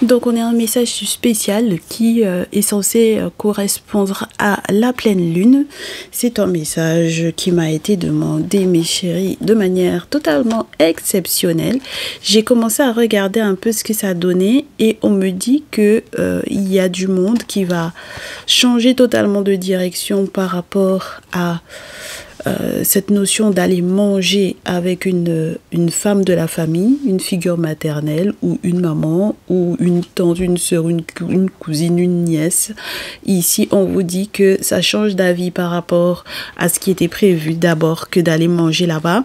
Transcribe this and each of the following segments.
Donc on a un message spécial qui est censé correspondre à la pleine lune. C'est un message qui m'a été demandé, mes chéris, de manière totalement exceptionnelle. J'ai commencé à regarder un peu ce que ça donnait et on me dit que il y a du monde qui va changer totalement de direction par rapport à cette notion d'aller manger avec une femme de la famille, une figure maternelle ou une maman ou une tante, une soeur, une cousine, une nièce. Ici, on vous dit que ça change d'avis par rapport à ce qui était prévu d'abord que d'aller manger là-bas.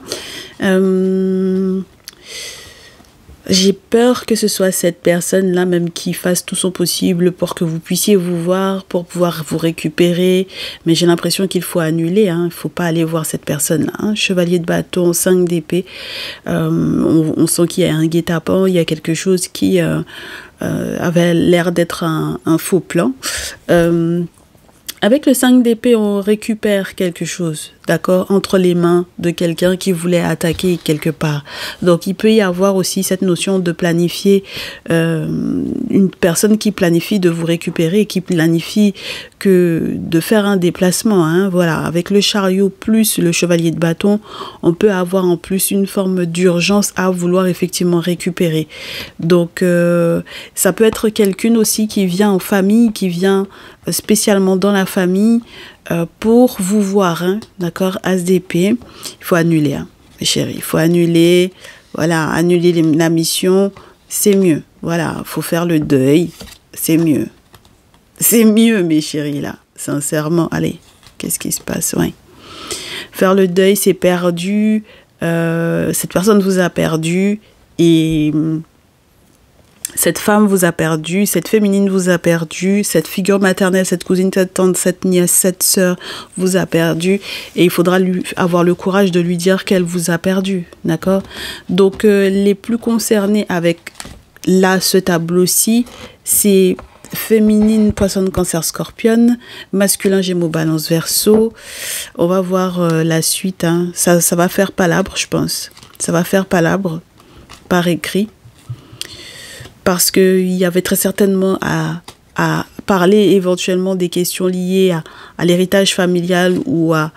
J'ai peur que ce soit cette personne-là même qui fasse tout son possible pour que vous puissiez vous voir, pour pouvoir vous récupérer. Mais j'ai l'impression qu'il faut annuler. Il ne faut pas aller voir cette personne-là. Chevalier de bâton, 5 d'épée. On sent qu'il y a un guet-apens, il y a quelque chose qui avait l'air d'être un faux plan. Avec le 5 d'épée, on récupère quelque chose, d'accord, entre les mains de quelqu'un qui voulait attaquer quelque part. Donc, il peut y avoir aussi cette notion de planifier, une personne qui planifie de vous récupérer, qui planifie que de faire un déplacement. Voilà, avec le chariot plus le chevalier de bâton, on peut avoir en plus une forme d'urgence à vouloir effectivement récupérer. Donc, ça peut être quelqu'un aussi qui vient en famille, qui vient spécialement dans la famille pour vous voir, d'accord, As d'épée. Il faut annuler, mes chéris, il faut annuler, voilà, annuler la mission, c'est mieux, voilà, il faut faire le deuil, c'est mieux, mes chéris, là, sincèrement, allez, qu'est-ce qui se passe, ouais. Faire le deuil, c'est perdu, cette personne vous a perdu, et cette femme vous a perdu, cette féminine vous a perdu, cette figure maternelle, cette cousine, cette tante, cette nièce, cette sœur vous a perdu. Et il faudra avoir le courage de lui dire qu'elle vous a perdu, d'accord? Donc, les plus concernés avec là, ce tableau-ci, c'est féminine, poisson, cancer, scorpion, masculin, gémeaux, balance, verseau. On va voir la suite. Ça va faire palabre, je pense. Ça va faire palabre par écrit. Parce qu'il y avait très certainement à parler éventuellement des questions liées à l'héritage familial ou à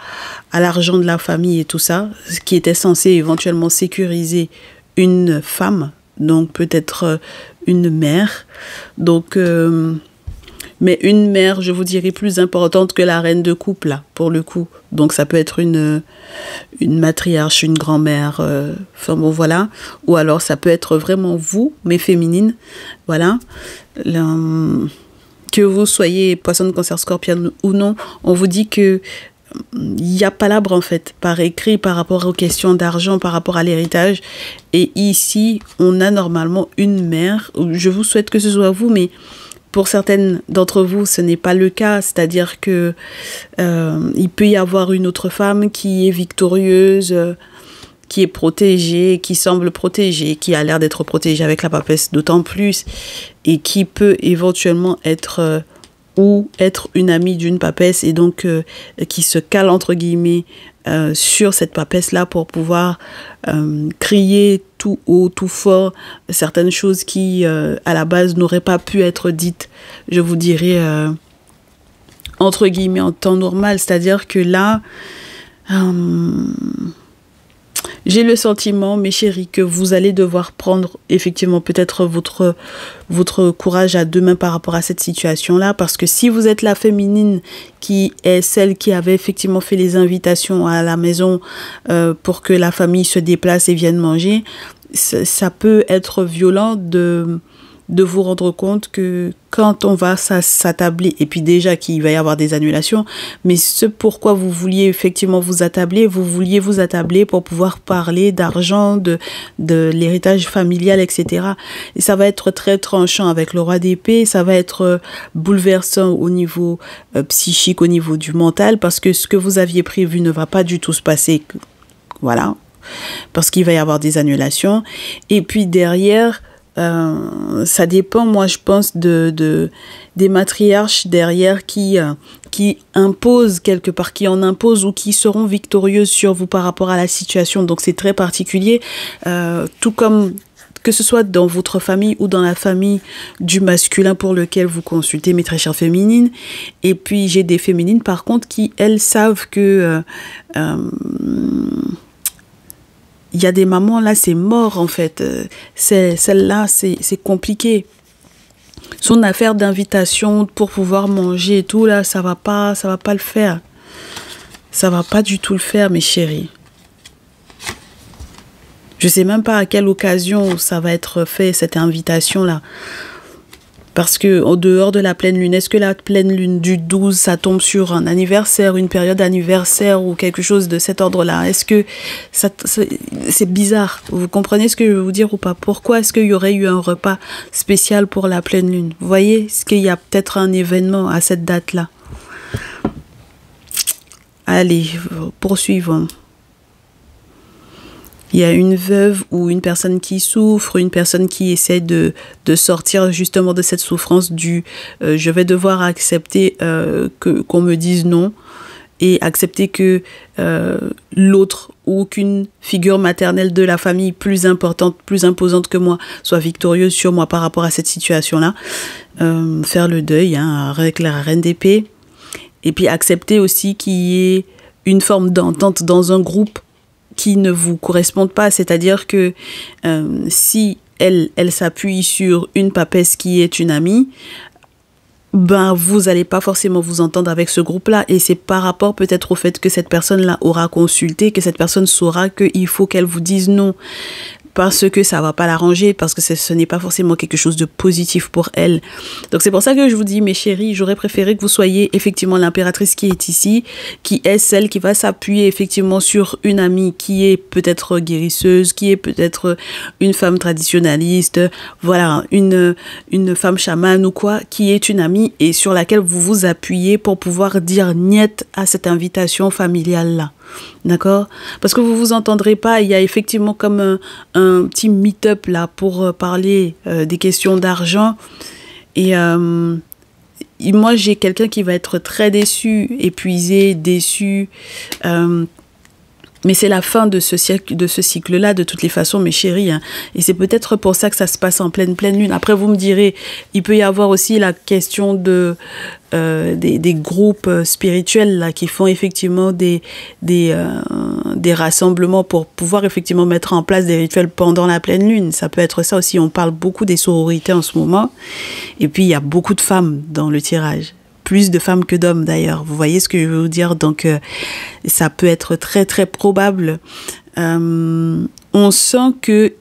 l'argent de la famille et tout ça, ce qui était censé éventuellement sécuriser une femme, donc peut-être une mère. Donc, mais une mère, je vous dirais, plus importante que la reine de coupe, là, pour le coup. Donc, ça peut être une matriarche, une grand-mère, enfin bon, voilà. Ou alors, ça peut être vraiment vous, mais féminine, voilà. Que vous soyez poisson, cancer, scorpion ou non, on vous dit que il y a palabre, en fait, par écrit, par rapport aux questions d'argent, par rapport à l'héritage. Et ici, on a normalement une mère. Je vous souhaite que ce soit vous, mais pour certaines d'entre vous, ce n'est pas le cas, c'est-à-dire que il peut y avoir une autre femme qui est victorieuse, qui est protégée, qui semble protégée, qui a l'air d'être protégée avec la papesse d'autant plus, et qui peut éventuellement être ou être une amie d'une papesse et donc qui se cale entre guillemets sur cette papesse-là pour pouvoir crier tout haut, tout fort, certaines choses qui, à la base, n'auraient pas pu être dites, je vous dirais, entre guillemets, en temps normal. C'est-à-dire que là, j'ai le sentiment, mes chéris, que vous allez devoir prendre effectivement peut-être votre courage à deux mains par rapport à cette situation-là, parce que si vous êtes la féminine qui est celle qui avait effectivement fait les invitations à la maison pour que la famille se déplace et vienne manger, ça peut être violent de vous rendre compte que quand on va s'attabler, et puis déjà qu'il va y avoir des annulations, mais ce pourquoi vous vouliez effectivement vous attabler pour pouvoir parler d'argent, de l'héritage familial, etc. Et ça va être très tranchant avec le roi d'épée, ça va être bouleversant au niveau psychique, au niveau du mental, parce que ce que vous aviez prévu ne va pas du tout se passer, voilà, parce qu'il va y avoir des annulations. Et puis derrière, ça dépend, moi je pense des matriarches derrière qui imposent quelque part, qui en imposent ou qui seront victorieuses sur vous par rapport à la situation. Donc c'est très particulier, tout comme que ce soit dans votre famille ou dans la famille du masculin pour lequel vous consultez, mes très chères féminines. Et puis, j'ai des féminines, par contre, qui, elles, savent que il y a des mamans, là, c'est mort, en fait. Celle-là, c'est compliqué. Son affaire d'invitation pour pouvoir manger et tout, là, ça va pas le faire. Ça va pas du tout le faire, mes chéris. Je sais même pas à quelle occasion ça va être fait, cette invitation-là. Parce que au dehors de la pleine lune, est-ce que la pleine lune du 12, ça tombe sur un anniversaire, une période d'anniversaire ou quelque chose de cet ordre-là? Est-ce que c'est bizarre? Vous comprenez ce que je veux vous dire ou pas? Pourquoi est-ce qu'il y aurait eu un repas spécial pour la pleine lune? Vous voyez? Est-ce qu'il y a peut-être un événement à cette date-là? Allez, poursuivons. Il y a une veuve ou une personne qui souffre, une personne qui essaie de sortir justement de cette souffrance du je vais devoir accepter qu'on me dise non et accepter que l'autre ou qu'une figure maternelle de la famille plus importante, plus imposante que moi soit victorieuse sur moi par rapport à cette situation-là. Faire le deuil avec la reine d'épée et puis accepter aussi qu'il y ait une forme d'entente dans un groupe qui ne vous correspondent pas, c'est-à-dire que si elle s'appuie sur une papesse qui est une amie, ben vous n'allez pas forcément vous entendre avec ce groupe-là, et c'est par rapport peut-être au fait que cette personne-là aura consulté, que cette personne saura qu'il faut qu'elle vous dise non, parce que ça va pas l'arranger, parce que ce n'est pas forcément quelque chose de positif pour elle. Donc c'est pour ça que je vous dis, mes chéris, j'aurais préféré que vous soyez effectivement l'impératrice qui est ici, qui est celle qui va s'appuyer effectivement sur une amie qui est peut-être guérisseuse, qui est peut-être une femme traditionnaliste, voilà, une femme chamane ou quoi, qui est une amie et sur laquelle vous vous appuyez pour pouvoir dire niet à cette invitation familiale-là. D'accord? Parce que vous vous entendrez pas, il y a effectivement comme un petit meet-up là pour parler des questions d'argent. Et moi, j'ai quelqu'un qui va être très déçu, épuisé, déçu. Mais c'est la fin de ce cycle-là, de toutes les façons, mes chéris. Hein. Et c'est peut-être pour ça que ça se passe en pleine lune. Après, vous me direz, il peut y avoir aussi la question des groupes spirituels là, qui font effectivement des rassemblements pour pouvoir effectivement mettre en place des rituels pendant la pleine lune. Ça peut être ça aussi. On parle beaucoup des sororités en ce moment. Et puis, il y a beaucoup de femmes dans le tirage. Plus de femmes que d'hommes d'ailleurs. Vous voyez ce que je veux vous dire? Donc, ça peut être très, très probable. On sent que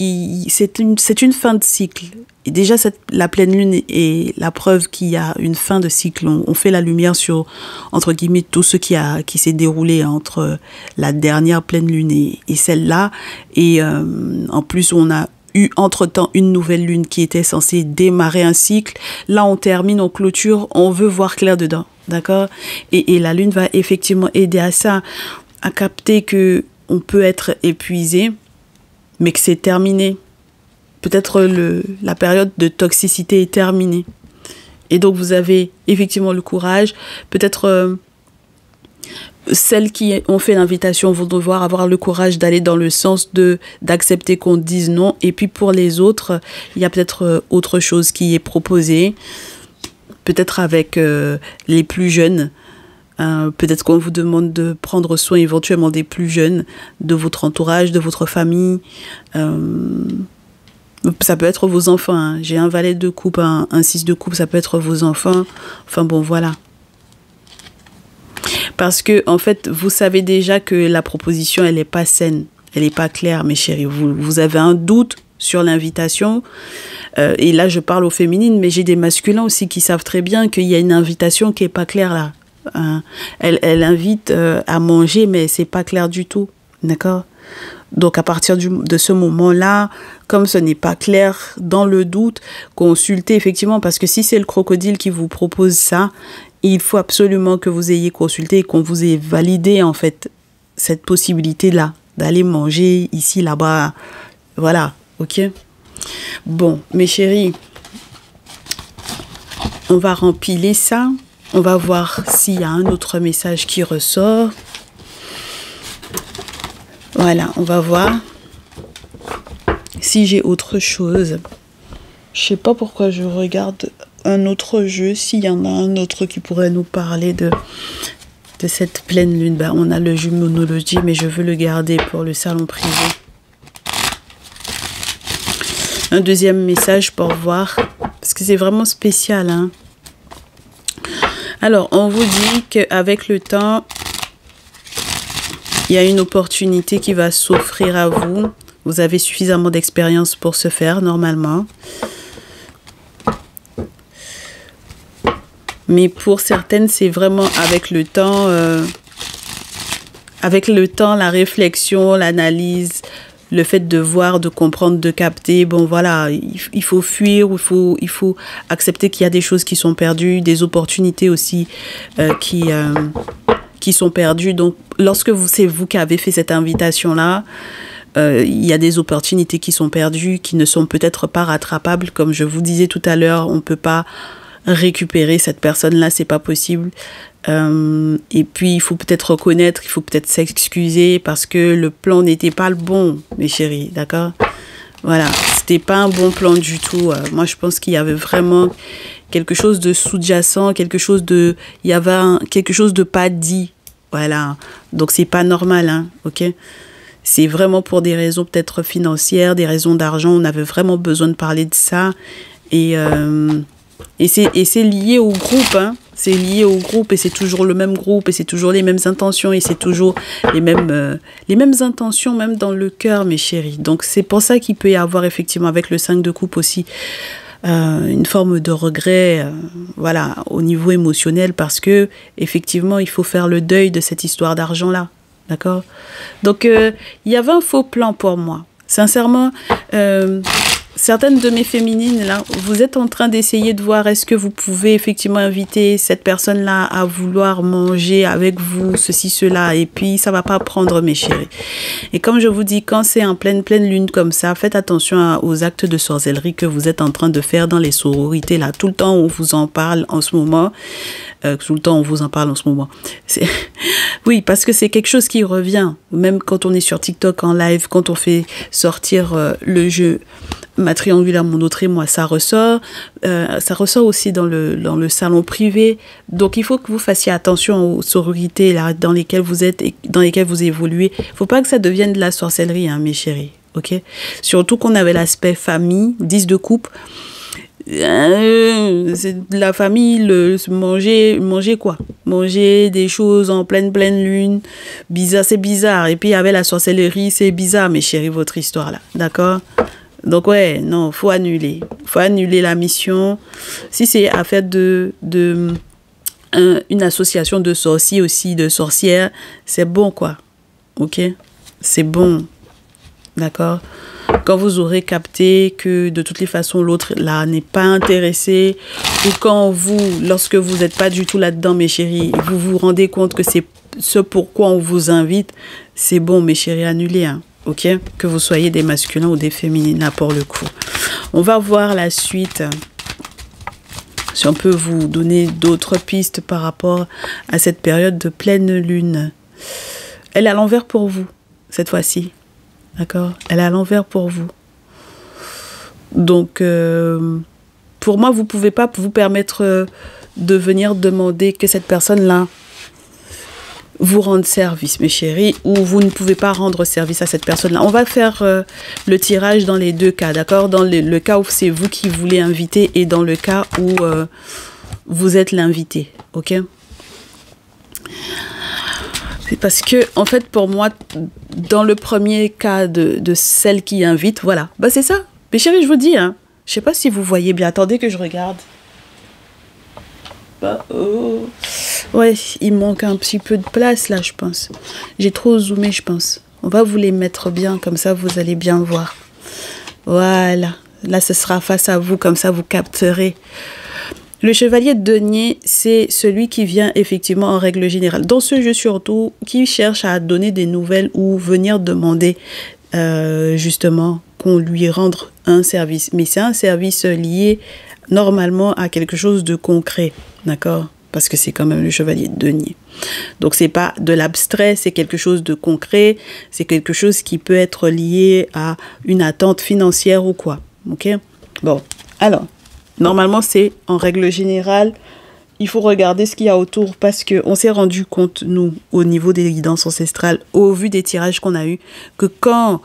c'est une fin de cycle. Et déjà, la pleine lune est la preuve qu'il y a une fin de cycle. On fait la lumière sur, entre guillemets, tout ce qui s'est déroulé entre la dernière pleine lune et celle-là. Et en plus, on a eu entre-temps une nouvelle lune qui était censée démarrer un cycle. Là, on termine, on clôture, on veut voir clair dedans, d'accord? Et la lune va effectivement aider à ça, à capter que on peut être épuisé, mais que c'est terminé. Peut-être la période de toxicité est terminée. Et donc, vous avez effectivement le courage, peut-être... celles qui ont fait l'invitation vont devoir avoir le courage d'aller dans le sens d'accepter qu'on dise non. Et puis pour les autres, il y a peut-être autre chose qui est proposée. Peut-être avec les plus jeunes. Peut-être qu'on vous demande de prendre soin éventuellement des plus jeunes, de votre entourage, de votre famille. Ça peut être vos enfants. Hein. J'ai un valet de coupe, un 6 de coupe, ça peut être vos enfants. Enfin bon, voilà. Parce que, en fait, vous savez déjà que la proposition, elle n'est pas saine. Elle n'est pas claire, mes chéris. Vous avez un doute sur l'invitation. Et là, je parle aux féminines, mais j'ai des masculins aussi qui savent très bien qu'il y a une invitation qui n'est pas claire là. Elle invite à manger, mais c'est pas clair du tout. D'accord? Donc, à partir de ce moment-là, comme ce n'est pas clair, dans le doute, consultez effectivement, parce que si c'est le crocodile qui vous propose ça, il faut absolument que vous ayez consulté et qu'on vous ait validé, en fait, cette possibilité-là, d'aller manger ici, là-bas. Voilà, ok? Bon, mes chéris, on va rempiler ça. On va voir s'il y a un autre message qui ressort. Voilà, on va voir si j'ai autre chose. Je sais pas pourquoi je regarde un autre jeu, s'il y en a un autre qui pourrait nous parler de cette pleine lune. Ben, on a le jeu Monologie, mais je veux le garder pour le salon privé. Un deuxième message pour voir, parce que c'est vraiment spécial, hein. Alors, on vous dit qu'avec le temps, il y a une opportunité qui va s'offrir à vous. Vous avez suffisamment d'expérience pour ce faire, normalement. Mais pour certaines, c'est vraiment avec le temps, la réflexion, l'analyse, le fait de voir, de comprendre, de capter. Bon, voilà, il faut fuir, il faut accepter qu'il y a des choses qui sont perdues, des opportunités aussi qui sont perdues. Donc, lorsque c'est vous qui avez fait cette invitation-là, il y a des opportunités qui sont perdues, qui ne sont peut-être pas rattrapables. Comme je vous disais tout à l'heure, on ne peut pas récupérer cette personne-là, c'est pas possible. Et puis, il faut peut-être reconnaître, il faut peut-être s'excuser parce que le plan n'était pas le bon, mes chéris, d'accord? Voilà, c'était pas un bon plan du tout. Moi, je pense qu'il y avait vraiment quelque chose de sous-jacent, quelque chose de pas dit. Voilà, donc c'est pas normal, hein, ok? C'est vraiment pour des raisons peut-être financières, des raisons d'argent. On avait vraiment besoin de parler de ça. Et c'est lié au groupe, hein. C'est lié au groupe et c'est toujours le même groupe et c'est toujours les mêmes intentions et c'est toujours les mêmes intentions, même dans le cœur, mes chéris. Donc, c'est pour ça qu'il peut y avoir effectivement avec le 5 de coupe aussi une forme de regret, voilà, au niveau émotionnel parce que effectivement, il faut faire le deuil de cette histoire d'argent-là. D'accord? Donc, il y avait un faux plan pour moi. Sincèrement, certaines de mes féminines, là, vous êtes en train d'essayer de voir est-ce que vous pouvez effectivement inviter cette personne-là à vouloir manger avec vous, ceci, cela, et puis ça va pas prendre, mes chéris. Et comme je vous dis, quand c'est en pleine lune comme ça, faites attention aux actes de sorcellerie que vous êtes en train de faire dans les sororités, là. Tout le temps, on vous en parle en ce moment. Oui, parce que c'est quelque chose qui revient. Même quand on est sur TikTok en live, quand on fait sortir le jeu Ma triangulaire, mon autre et moi, ça ressort. Ça ressort aussi dans le salon privé. Donc, il faut que vous fassiez attention aux sororités là, dans lesquelles vous êtes et dans lesquelles vous évoluez. Il ne faut pas que ça devienne de la sorcellerie, hein, mes chéris. Ok? Surtout qu'on avait l'aspect famille, 10 de coupe. C'est de la famille, manger quoi? Manger des choses en pleine lune. Bizarre, c'est bizarre. Et puis, il y avait la sorcellerie, c'est bizarre, mes chéris, votre histoire là. D'accord? Donc, ouais, non, faut annuler. Faut annuler la mission. Si c'est affaire une association de sorciers aussi, de sorcières, c'est bon, quoi. Ok? C'est bon. D'accord? Quand vous aurez capté que de toutes les façons, l'autre là n'est pas intéressé, ou quand lorsque vous n'êtes pas du tout là-dedans, mes chéris, vous vous rendez compte que c'est ce pourquoi on vous invite, c'est bon, mes chéris, annulez, hein. Ok, que vous soyez des masculins ou des féminines, là, pour le coup. On va voir la suite. Si on peut vous donner d'autres pistes par rapport à cette période de pleine lune. Elle est à l'envers pour vous, cette fois-ci. D'accord? Elle est à l'envers pour vous. Donc, pour moi, vous ne pouvez pas vous permettre de venir demander que cette personne-là vous rendre service, mes chéris, ou vous ne pouvez pas rendre service à cette personne-là. On va faire le tirage dans les deux cas, d'accord? Dans le cas où c'est vous qui voulez inviter et dans le cas où vous êtes l'invité, ok? C'est parce que, en fait, pour moi, dans le premier cas de celle qui invite, voilà, bah c'est ça. Mes chéris, je vous dis, hein, je sais pas si vous voyez bien. Attendez que je regarde. Bah, oh. Ouais, il manque un petit peu de place là, je pense. J'ai trop zoomé, je pense. On va vous les mettre bien, comme ça vous allez bien voir. Voilà. Là, ce sera face à vous, comme ça vous capterez. Le chevalier de denier, c'est celui qui vient effectivement en règle générale. Dans ce jeu surtout, qui cherche à donner des nouvelles ou venir demander justement qu'on lui rende un service. Mais c'est un service lié normalement à quelque chose de concret. D'accord? parce que c'est quand même le chevalier de denier. Donc, c'est pas de l'abstrait, c'est quelque chose de concret, c'est quelque chose qui peut être lié à une attente financière ou quoi. Ok? Bon, alors, normalement, c'est en règle générale, il faut regarder ce qu'il y a autour parce qu'on s'est rendu compte, nous, au niveau des guidances ancestrales, au vu des tirages qu'on a eus, que quand,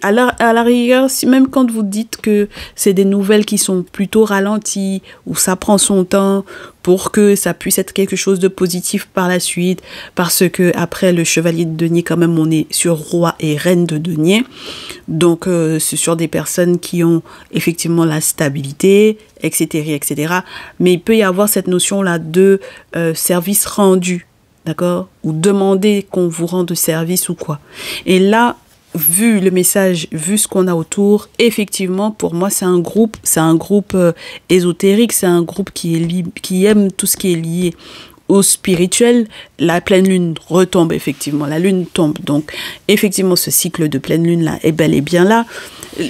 à la rigueur, même quand vous dites que c'est des nouvelles qui sont plutôt ralenties, ou ça prend son temps pour que ça puisse être quelque chose de positif par la suite, parce que après le chevalier de denier, quand même, on est sur roi et reine de denier. Donc, c'est sur des personnes qui ont effectivement la stabilité, etc., etc. Mais il peut y avoir cette notion-là de service rendu, d'accord? Ou demander qu'on vous rende service ou quoi. Et là, vu le message, vu ce qu'on a autour, effectivement, pour moi, c'est un groupe ésotérique, c'est un groupe qui aime tout ce qui est lié au spirituel. La pleine lune retombe, effectivement, la lune tombe. Donc, effectivement, ce cycle de pleine lune-là est bel et bien là.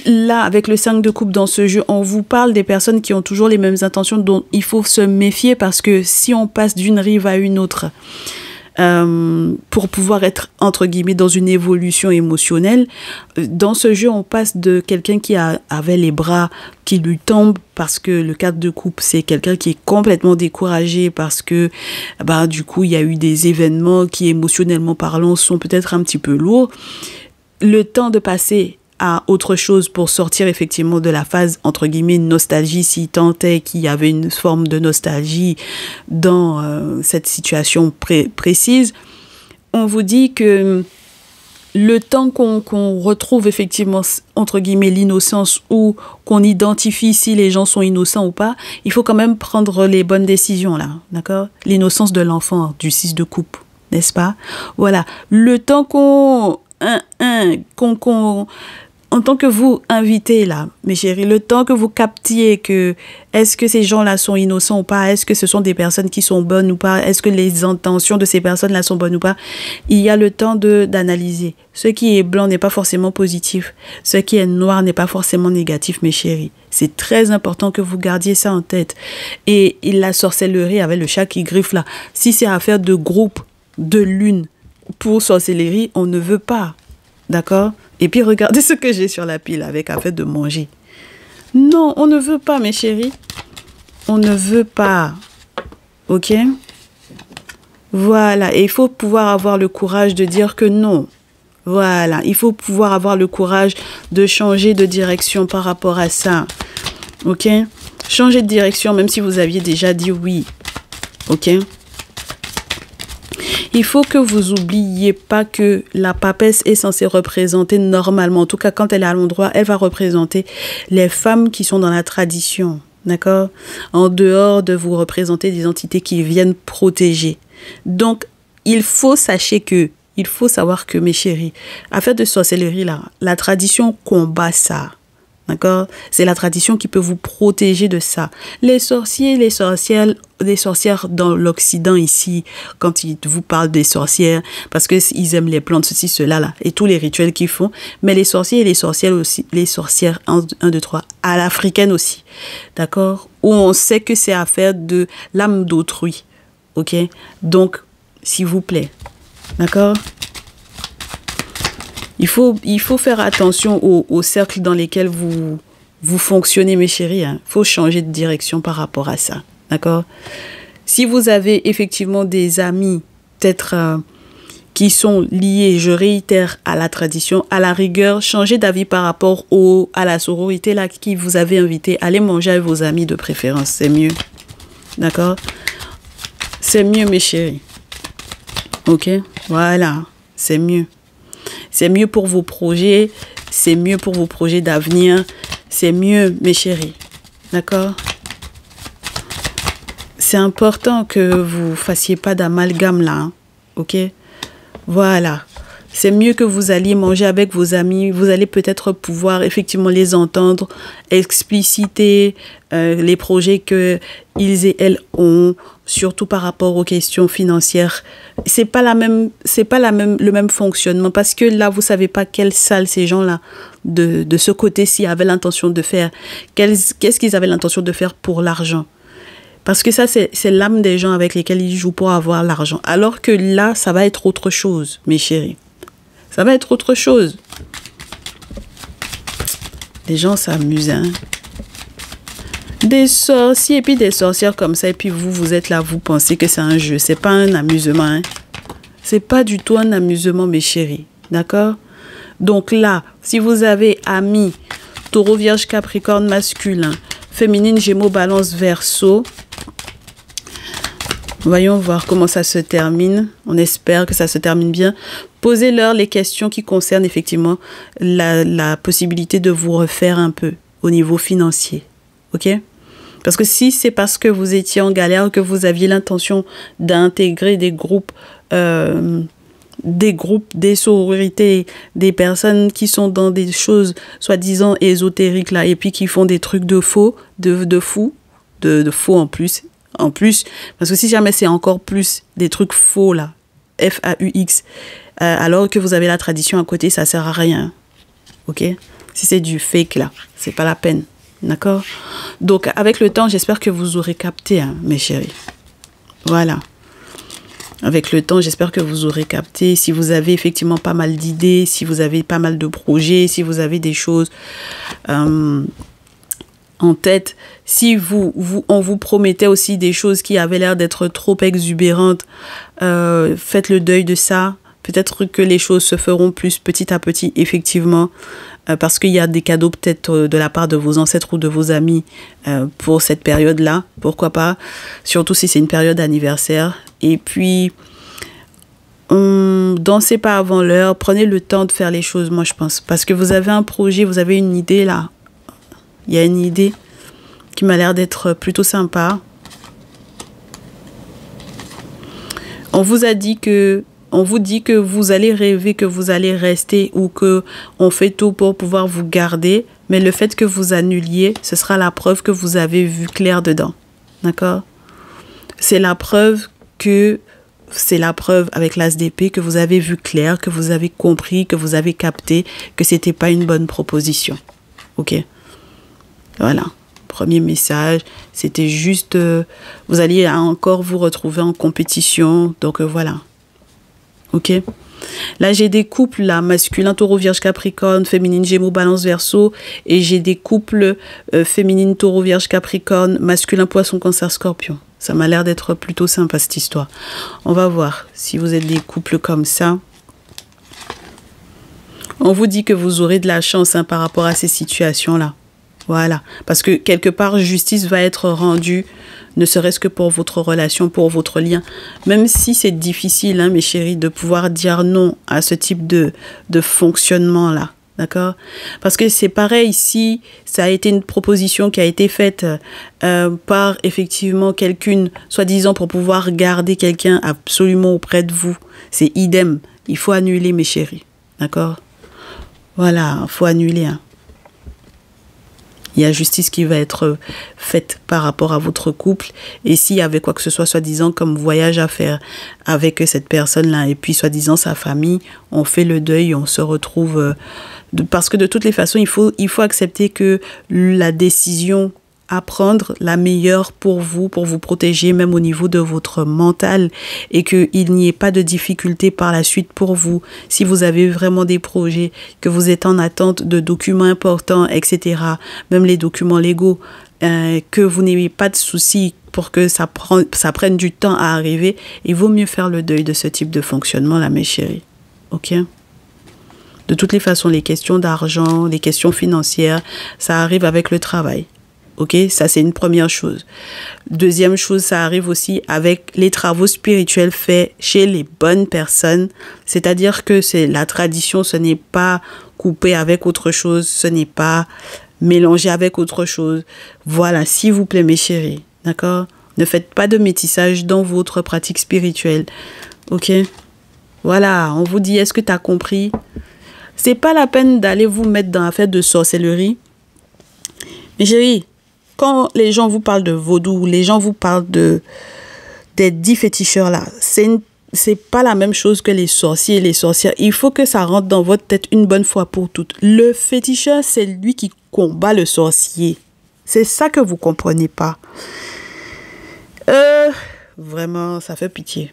Là, avec le 5 de coupe dans ce jeu, on vous parle des personnes qui ont toujours les mêmes intentions, dont il faut se méfier parce que si on passe d'une rive à une autre, pour pouvoir être, entre guillemets, dans une évolution émotionnelle. Dans ce jeu, on passe de quelqu'un qui avait les bras qui lui tombent parce que le 4 de coupe, c'est quelqu'un qui est complètement découragé parce que, du coup, il y a eu des événements qui, émotionnellement parlant, sont peut-être un petit peu lourds. Le temps de passer à autre chose pour sortir effectivement de la phase, entre guillemets, nostalgie, si tant est qu'il y avait une forme de nostalgie dans cette situation précise. On vous dit que le temps qu'on retrouve effectivement, entre guillemets, l'innocence ou qu'on identifie si les gens sont innocents ou pas, il faut quand même prendre les bonnes décisions là, d'accord? L'innocence de l'enfant, du 6 de coupe, n'est-ce pas? Voilà, le temps en tant que vous, invité là, mes chéris, le temps que vous captiez que est-ce que ces gens-là sont innocents ou pas, est-ce que ce sont des personnes qui sont bonnes ou pas, est-ce que les intentions de ces personnes-là sont bonnes ou pas, il y a le temps d'analyser. Ce qui est blanc n'est pas forcément positif, ce qui est noir n'est pas forcément négatif, mes chéris. C'est très important que vous gardiez ça en tête. Et la sorcellerie avec le chat qui griffe là, si c'est affaire de groupe, de lune, pour sorcellerie, on ne veut pas. D'accord? Et puis, regardez ce que j'ai sur la pile avec affaire de manger. Non, on ne veut pas, mes chéris. On ne veut pas. OK? Voilà. Et il faut pouvoir avoir le courage de dire que non. Voilà. Il faut pouvoir avoir le courage de changer de direction par rapport à ça. OK? Changer de direction, même si vous aviez déjà dit oui. OK? Il faut que vous oubliez pas que la papesse est censée représenter normalement, en tout cas quand elle est à l'endroit, elle va représenter les femmes qui sont dans la tradition, d'accord? En dehors de vous représenter des entités qui viennent protéger. Donc, il faut savoir que, mes chéris, affaire de sorcellerie là, la tradition combat ça. D'accord? C'est la tradition qui peut vous protéger de ça. Les sorciers, les sorcières dans l'Occident ici, quand ils vous parlent des sorcières, parce qu'ils aiment les plantes, ceci, cela, là, et tous les rituels qu'ils font. Mais les sorciers et les sorcières aussi, les sorcières 1, 2, 3, à l'africaine aussi. D'accord? Où on sait que c'est affaire de l'âme d'autrui. OK? Donc, s'il vous plaît. D'accord? Il faut faire attention aux cercles dans lesquels vous fonctionnez, mes chéris. Il faut changer de direction par rapport à ça. D'accord? Si vous avez effectivement des amis, peut-être qui sont liés, je réitère, à la tradition, à la rigueur, changez d'avis par rapport à la sororité là qui vous avez invité. Allez manger avec vos amis de préférence. C'est mieux. D'accord? C'est mieux, mes chéris. OK? Voilà. C'est mieux. C'est mieux pour vos projets, c'est mieux pour vos projets d'avenir, c'est mieux, mes chéris. D'accord? C'est important que vous fassiez pas d'amalgame là, hein? OK? Voilà. C'est mieux que vous alliez manger avec vos amis. Vous allez peut-être pouvoir effectivement les entendre, expliciter les projets qu'ils et elles ont, surtout par rapport aux questions financières. C'est pas le même fonctionnement parce que là, vous savez pas quelle salle ces gens-là de ce côté-ci avaient l'intention de faire. Qu'est-ce qu'ils avaient l'intention de faire pour l'argent? Parce que ça, c'est l'âme des gens avec lesquels ils jouent pour avoir l'argent. Alors que là, ça va être autre chose, mes chéris. Ça va être autre chose. Les gens s'amusent, hein. Des sorciers et puis des sorcières comme ça. Et puis vous êtes là, vous pensez que c'est un jeu. C'est pas un amusement, hein. C'est pas du tout un amusement, mes chéris. D'accord? Donc là, si vous avez amis, Taureau, Vierge, Capricorne, masculin, féminine, Gémeaux, Balance, Verseau. Voyons voir comment ça se termine. On espère que ça se termine bien. Posez-leur les questions qui concernent effectivement la possibilité de vous refaire un peu au niveau financier. OK? Parce que si c'est parce que vous étiez en galère, que vous aviez l'intention d'intégrer des groupes, des sororités, des personnes qui sont dans des choses soi-disant ésotériques là, et puis qui font des trucs de faux, de fous, de faux en plus, parce que si jamais c'est encore plus des trucs faux là, F-A-U-X, alors que vous avez la tradition à côté, ça sert à rien. OK? Si c'est du fake là, c'est pas la peine. D'accord? Donc, avec le temps, j'espère que vous aurez capté, hein, mes chéris. Voilà. Avec le temps, j'espère que vous aurez capté. Si vous avez effectivement pas mal d'idées, si vous avez pas mal de projets, si vous avez des choses en tête, si on vous promettait aussi des choses qui avaient l'air d'être trop exubérantes, faites le deuil de ça. Peut-être que les choses se feront plus petit à petit, effectivement, parce qu'il y a des cadeaux peut-être de la part de vos ancêtres ou de vos amis pour cette période-là. Pourquoi pas? Surtout si c'est une période anniversaire. Et puis, dansez pas avant l'heure. Prenez le temps de faire les choses, moi, je pense. Parce que vous avez un projet, vous avez une idée, là. Il y a une idée qui m'a l'air d'être plutôt sympa. On vous dit que vous allez rêver, que vous allez rester ou que on fait tout pour pouvoir vous garder. Mais le fait que vous annuliez, ce sera la preuve que vous avez vu clair dedans. D'accord? C'est la preuve avec l'as d'épée que vous avez vu clair, que vous avez compris, que vous avez capté que c'était pas une bonne proposition. OK? Voilà. Premier message, c'était juste, vous alliez encore vous retrouver en compétition. Donc voilà. OK? Là, j'ai des couples, là, masculin, Taureau, Vierge, Capricorne, féminine, Gémeaux, Balance, Verseau. Et j'ai des couples féminine, Taureau, Vierge, Capricorne, masculin, Poisson, Cancer, Scorpion. Ça m'a l'air d'être plutôt sympa, cette histoire. On va voir si vous êtes des couples comme ça. On vous dit que vous aurez de la chance, hein, par rapport à ces situations-là. Voilà. Parce que quelque part, justice va être rendue, ne serait-ce que pour votre relation, pour votre lien. Même si c'est difficile, hein, mes chéris, de pouvoir dire non à ce type de fonctionnement-là. D'accord? Parce que c'est pareil ici, ça a été une proposition qui a été faite par effectivement quelqu'une, soi-disant pour pouvoir garder quelqu'un absolument auprès de vous. C'est idem. Il faut annuler, mes chéris. D'accord? Voilà, il faut annuler, hein. Il y a justice qui va être faite par rapport à votre couple. Et s'il y avait quoi que ce soit, soi-disant, comme voyage à faire avec cette personne-là, et puis soi-disant sa famille, on fait le deuil, on se retrouve. Parce que de toutes les façons, il faut accepter que la décision à prendre, la meilleure pour vous protéger, même au niveau de votre mental, et qu'il n'y ait pas de difficulté par la suite pour vous. Si vous avez vraiment des projets, que vous êtes en attente de documents importants, etc., même les documents légaux, que vous n'ayez pas de soucis pour que ça prenne du temps à arriver, il vaut mieux faire le deuil de ce type de fonctionnement-là, mes chéris. OK? De toutes les façons, les questions d'argent, les questions financières, ça arrive avec le travail. OK, ça c'est une première chose. Deuxième chose, ça arrive aussi avec les travaux spirituels faits chez les bonnes personnes. C'est-à-dire que c'est la tradition, ce n'est pas coupé avec autre chose, ce n'est pas mélangé avec autre chose. Voilà, s'il vous plaît, mes chéris, d'accord? Ne faites pas de métissage dans votre pratique spirituelle. OK? Voilà, on vous dit, est-ce que tu as compris? C'est pas la peine d'aller vous mettre dans l'affaire de sorcellerie. Mes chéris, quand les gens vous parlent de vaudou, les gens vous parlent des 10 féticheurs là, c'est pas la même chose que les sorciers et les sorcières. Il faut que ça rentre dans votre tête une bonne fois pour toutes. Le féticheur, c'est lui qui combat le sorcier. C'est ça que vous comprenez pas. Vraiment, ça fait pitié.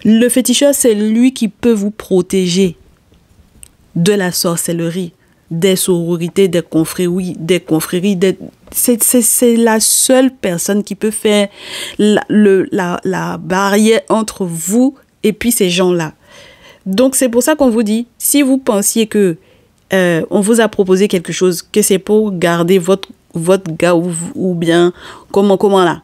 Le féticheur, c'est lui qui peut vous protéger de la sorcellerie, des sororités, des confréries, c'est la seule personne qui peut faire la barrière entre vous et puis ces gens-là. Donc, c'est pour ça qu'on vous dit, si vous pensiez que on vous a proposé quelque chose, que c'est pour garder votre gars ou bien comment là,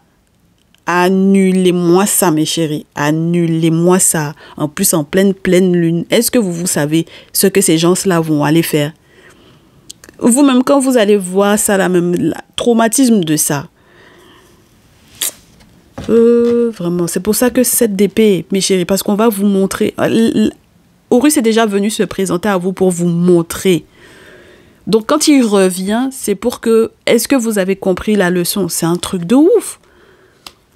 annulez-moi ça, mes chéris. Annulez-moi ça. En plus, en pleine lune. Est-ce que vous savez ce que ces gens-là vont aller faire? Vous-même, quand vous allez voir ça, le traumatisme de ça. Vraiment, c'est pour ça que cette d'épée, mes chéris, parce qu'on va vous montrer. Horus est déjà venu se présenter à vous pour vous montrer. Donc, quand il revient, c'est pour que... Est-ce que vous avez compris la leçon? C'est un truc de ouf.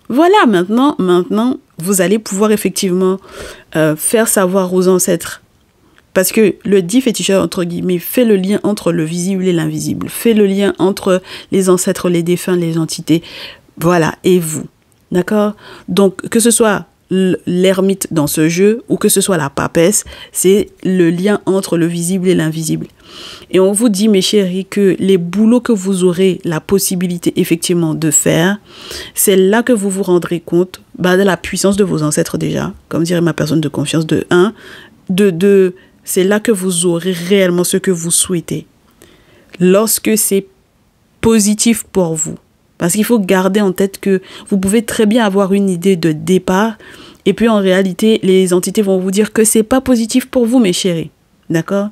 Voilà, maintenant, vous allez pouvoir effectivement faire savoir aux ancêtres. Parce que le dit féticheur, entre guillemets, fait le lien entre le visible et l'invisible. Fait le lien entre les ancêtres, les défunts, les entités. Voilà, et vous. D'accord? Donc, que ce soit l'ermite dans ce jeu ou que ce soit la papesse, c'est le lien entre le visible et l'invisible. Et on vous dit, mes chéris, que les boulots que vous aurez la possibilité effectivement de faire, c'est là que vous vous rendrez compte de la puissance de vos ancêtres déjà, comme dirait ma personne de confiance, de 1. De 2, c'est là que vous aurez réellement ce que vous souhaitez. Lorsque c'est positif pour vous. Parce qu'il faut garder en tête que vous pouvez très bien avoir une idée de départ et puis en réalité, les entités vont vous dire que c'est pas positif pour vous, mes chéris. D'accord?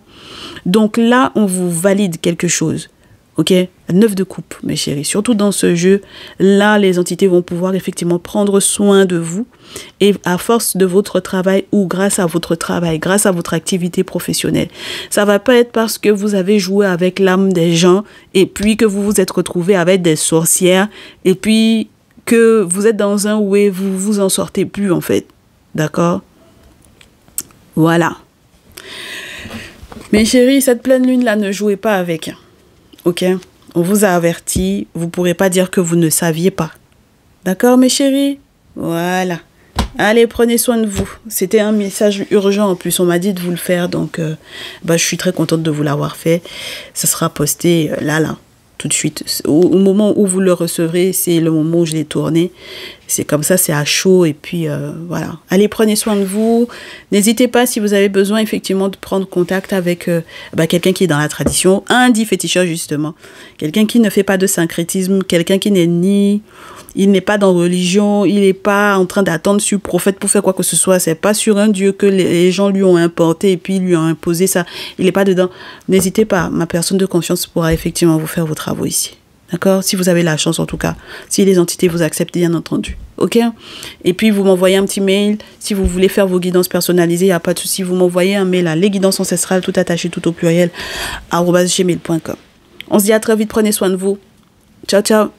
Donc là, on vous valide quelque chose. Ok? 9 de coupe, mes chéris. Surtout dans ce jeu, là, les entités vont pouvoir effectivement prendre soin de vous. Et à force de votre travail ou grâce à votre travail, grâce à votre activité professionnelle. Ça va pas être parce que vous avez joué avec l'âme des gens et puis que vous vous êtes retrouvé avec des sorcières et puis que vous êtes dans un où vous vous en sortez plus en fait. D'accord? Voilà. Mes chéris, cette pleine lune là, ne jouez pas avec. Ok? On vous a averti, vous ne pourrez pas dire que vous ne saviez pas. D'accord, mes chéris? Voilà. Allez, prenez soin de vous. C'était un message urgent. En plus, on m'a dit de vous le faire. Donc, je suis très contente de vous l'avoir fait. Ça sera posté là, tout de suite. Au moment où vous le recevrez, c'est le moment où je l'ai tourné. C'est comme ça, c'est à chaud. Et puis, voilà. Allez, prenez soin de vous. N'hésitez pas, si vous avez besoin, effectivement, de prendre contact avec quelqu'un qui est dans la tradition. Un dit féticheur, justement. Quelqu'un qui ne fait pas de syncrétisme. Quelqu'un qui n'est ni... Il n'est pas dans religion, il n'est pas en train d'attendre sur le prophète pour faire quoi que ce soit. C'est pas sur un Dieu que les gens lui ont importé et puis lui ont imposé ça. Il n'est pas dedans. N'hésitez pas, ma personne de confiance pourra effectivement vous faire vos travaux ici. D'accord? Si vous avez la chance en tout cas. Si les entités vous acceptent, bien entendu. Ok? Et puis vous m'envoyez un petit mail. Si vous voulez faire vos guidances personnalisées, il n'y a pas de souci. Vous m'envoyez un mail à lesguidancesancestrales, tout attaché, tout au pluriel, @gmail.com. On se dit à très vite. Prenez soin de vous. Ciao, ciao.